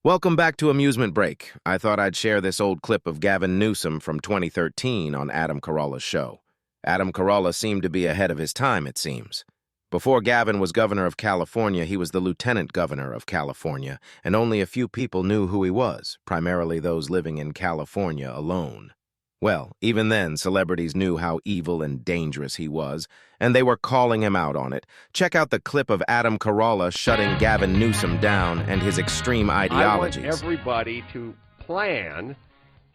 Welcome back to Amusement Break. I thought I'd share this old clip of Gavin Newsom from 2013 on Adam Carolla's show. Adam Carolla seemed to be ahead of his time, it seems. Before Gavin was governor of California, he was the lieutenant governor of California, and only a few people knew who he was, primarily those living in California alone. Well, even then, celebrities knew how evil and dangerous he was, and they were calling him out on it. Check out the clip of Adam Carolla shutting Gavin Newsom down and his extreme ideologies. I want everybody to plan,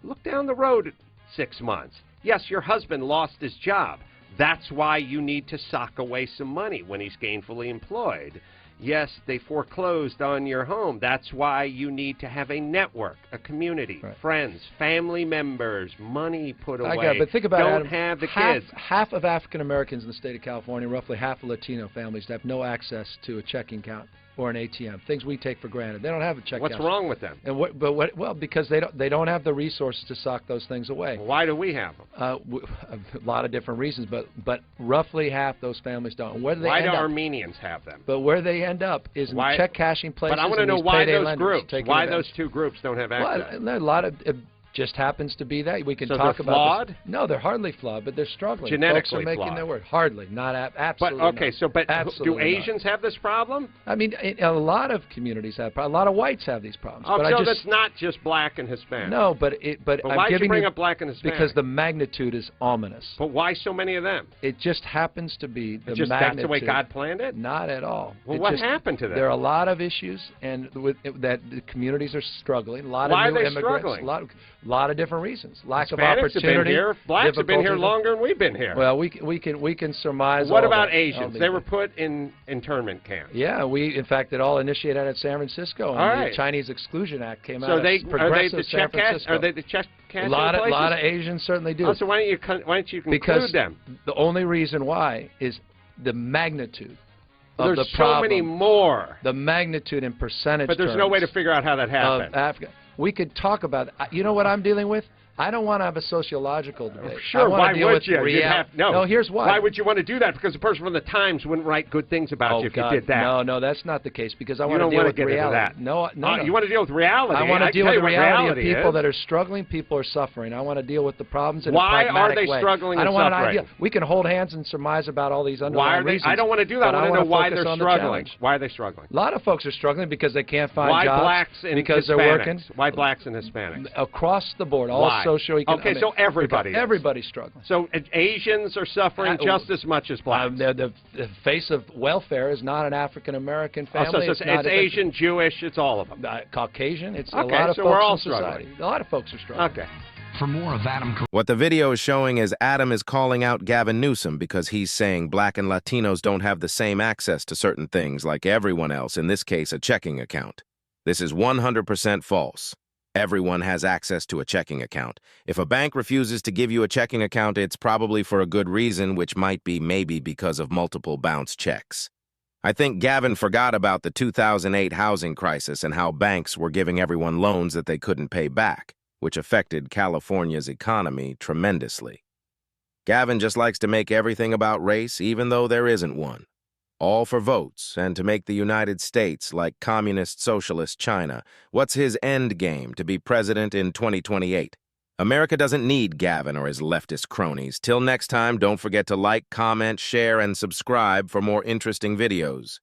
look down the road 6 months. Yes, your husband lost his job. That's why you need to sock away some money when he's gainfully employed. Yes, they foreclosed on your home. That's why you need to have a network, a community, right. Friends, family members, money put away. I got it, but think about it, Don't Adam, have the kids. Half of African Americans in the state of California, roughly half of Latino families, have no access to a checking account or an ATM. Things we take for granted. They don't have a check. What's wrong with them? And well, because they don't have the resources to sock those things away. Why do we have them? A lot of different reasons, but roughly half those families don't. And where Why do Armenians have them? But where they end up is in check cashing places. But I want to know why those groups. Why those two groups don't have access? Well, a lot of it just happens to be that we can so talk they're about. Flawed? No, they're hardly flawed, but they're struggling. Genetically Folks are making flawed. their word. Hardly, not absolutely. But okay, not. Do Asians have this problem? I mean, a lot of communities have. A lot of whites have these problems. Oh, but so that's not just black and Hispanic. No, but why did you bring up black and Hispanic? Because the magnitude is ominous. But why so many of them? It just happens to be the magnitude. That's the way God planned it? Not at all. Well, what happened to them? There are a lot of issues, and that the communities are struggling. A lot why of new are they immigrants. Struggling? A lot of different reasons. Lack of Hispanics opportunity. Have been here. Blacks have been here longer than we've been here. Well, we can surmise. What about Asians? They were put in internment camps. Yeah, in fact it all initiated out of San Francisco, and the Chinese Exclusion Act came out of progressive San Francisco. Are they the check cashing places? A lot of Asians certainly do. Oh, so why don't you conclude them? The only reason why is the magnitude. There's of the problem, so many more. The magnitude in percentage. But there's no way to figure out how that happened. Africa. We could talk about it. You know what I'm dealing with? I don't want to have a sociological debate. Sure, why would you? No, here's why. Why would you want to do that? Because the person from the Times wouldn't write good things about you if you did that. No, that's not the case, because I want to deal with reality. No. You want to deal with reality. I want to deal with the reality of people that are struggling, people are suffering. I want to deal with the problems in a pragmatic way. Why are they struggling and suffering? I don't want an idea. We can hold hands and surmise about all these underlying reasons. I don't want to do that. I want to know why they're struggling. Why are they struggling? A lot of folks are struggling because they can't find jobs. Why blacks and because they're working. Why blacks and Hispanics? Across the board, all socioeconomic. Okay, so everybody. Everybody's struggling. So Asians are suffering just as much as blacks. The face of welfare is not an African American family. So it's Asian, Jewish, it's all of them. Caucasian. It's a lot of folks in society. A lot of folks are struggling. Okay. For more of Adam. What the video is showing is Adam is calling out Gavin Newsom because he's saying black and Latinos don't have the same access to certain things like everyone else, in this case a checking account. This is 100% false. Everyone has access to a checking account. If a bank refuses to give you a checking account, it's probably for a good reason, which might be maybe because of multiple bounce checks. I think Gavin forgot about the 2008 housing crisis and how banks were giving everyone loans that they couldn't pay back, which affected California's economy tremendously. Gavin just likes to make everything about race, even though there isn't one. All for votes, and to make the United States like communist socialist China. What's his end game, to be president in 2028? America doesn't need Gavin or his leftist cronies. Till next time, don't forget to like, comment, share, and subscribe for more interesting videos.